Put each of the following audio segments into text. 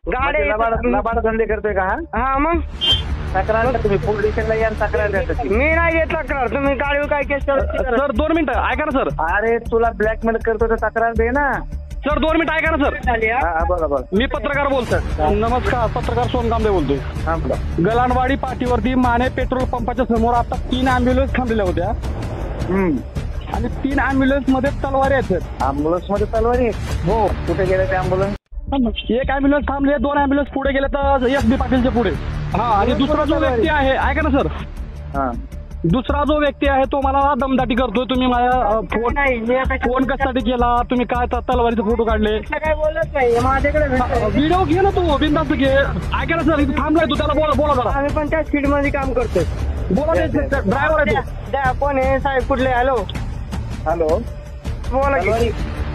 लबाड धंदे करतोय का? हा मग तक्रार द्या तुम्ही, पोलीस स्टेशनला या आणि तक्रार द्या तशी. मी नाही घेत तक्रार. तुम्ही गाडीवर काय केस सर 2 मिनिटं ऐका ना सर. अरे तुला ब्लॅकमेल करतो तर तक्रार दे ना. सर 2 मिनिटं ऐका ना सर. हा बोला बोला. मी पत्रकार बोलतोय. नमस्कार, पत्रकार सोनकांबळे बोलतोय. हा बोला. गलांडवाडी पाठीवरती माने पेट्रोल पंपाच्या समोर आता 3 अँब्युलन्स थांबलेल्या होत्या आणि 3 अँब्युलन्स मध्ये तलवारी आहेत सर. अँब्युलन्स मध्ये तलवारी आहे? हो. कुठे गेले ते अँब्युलन्स? एक अँब्युलन्स थांबले, 2 अँब्युलन्स पुढे गेले तर SD पाटीलच्या पुढे. हा, आणि दुसरा जो व्यक्ती आहे, ऐका ना सर, हा दुसरा जो व्यक्ती आहे तो मला दमदाटी करतोय. तुम्ही माझ्या फोन कशासाठी केला, तुम्ही काय तलवारीचे फोटो काढले, काय बोलत नाही माझ्याकडे. व्हिडिओ घे ना तू, बिनधास्त घे. ऐका ना सर, इथे थांबलाय तू, त्याला बोला जरा. आम्ही पण त्याच फील्ड मध्ये काम करतोय. बोला, ड्रायव्हर आहे तो. द्या कोण आहे साहेब, कुठले? हॅलो हॅलो बोला की.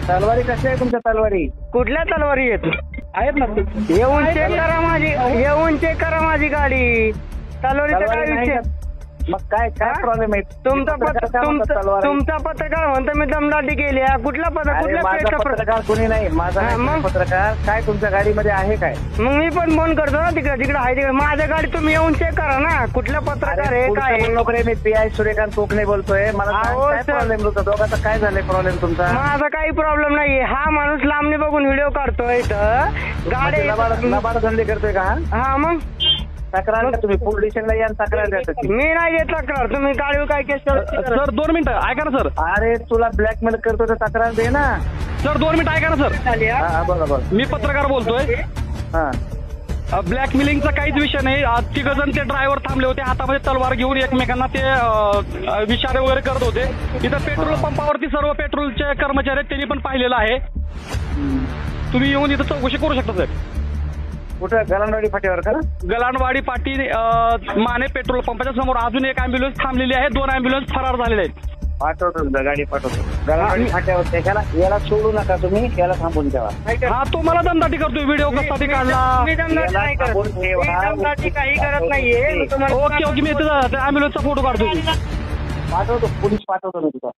तलवारी कशी आहे तुमच्या तलवारी? कुठल्या तलवारी आहेत ना. येऊन चेक करा माझी, येऊन चेक करा माझी गाडी. तलवारीचा काय तलवारी नाही विषय? का? मग काय प्रॉब्लेम आहे? तुमचा तलवार तुमचा पत्रकार म्हणतो मी दमदाटी केली. कुठला कुठल्या माझा पेजचा पत्रकार कोणी नाही, माझा हा, मग? पत्रकार. काय तुमच्या गाडीमध्ये आहे काय? मग मी पण फोन करतो ना तिकडे आहे तिकडे. माझ्या गाडी तुम्ही येऊन चेक करा ना, कुठल्या पत्रकार आहे काय आहे? नोकरी मी PI सूर्यकांत कोकणे बोलतोय. मला अहो, काय सर. प्रॉब्लेम होता दोघांचा? काय झालंय प्रॉब्लेम तुमचा? माझा काही प्रॉब्लेम नाहीये. हा माणूस लांबने बघून व्हिडिओ काढतोय इथं गाडी. लबाड धंदे करतोय का? हा मग तक्रार द्या तुम्ही, पोलीस स्टेशनला या आणि तक्रार द्या तशी. मी नाही घेत तक्रार. तुम्ही गाडीवर काय केस सर 2 मिनिटं ऐका ना सर. अरे तुला ब्लॅकमेल करतो तर तक्रार दे ना. सर 2 मिनिटं ऐका ना सर. हा बोला बोला. मी पत्रकार बोलतोय. हा ब्लॅकमेलिंगचा काहीच विषय नाही. 3 जण ते ड्रायव्हर थांबले होते, हातामध्ये तलवार घेऊन एकमेकांना ते विचारे वगैरे करत होते. इथं पेट्रोल पंपावरती सर्व पेट्रोलचे कर्मचारी आहेत, त्यांनी पण पाहिलेलं आहे. तुम्ही येऊन इथं चौकशी करू शकता साहेब. कुठं? गलांडवाडी फाट्यावर का? गलांडवाडी पाटी माने पेट्रोल पंपाच्या समोर अजून एक अँब्युलन्स थांबलेली आहे. 2 अँब्युलन्स फरार झालेले आहेत. पाठवतो तुमच्या गाडी पाठवतो. गलांडवाडी फाट्यावर याला सोडू नका तुम्ही, याला थांबून ठेवा. हा, तो मला दमदाटी करतोय. व्हिडिओ कशासाठी काढला? मी दमदाटी नाही करत. मी दमदाटी काही करत नाहीये. ओके, मी इथं अँब्युलन्सचा फोटो काढतोय. पाठवतो, पोलीस पाठवतो मी तिथं.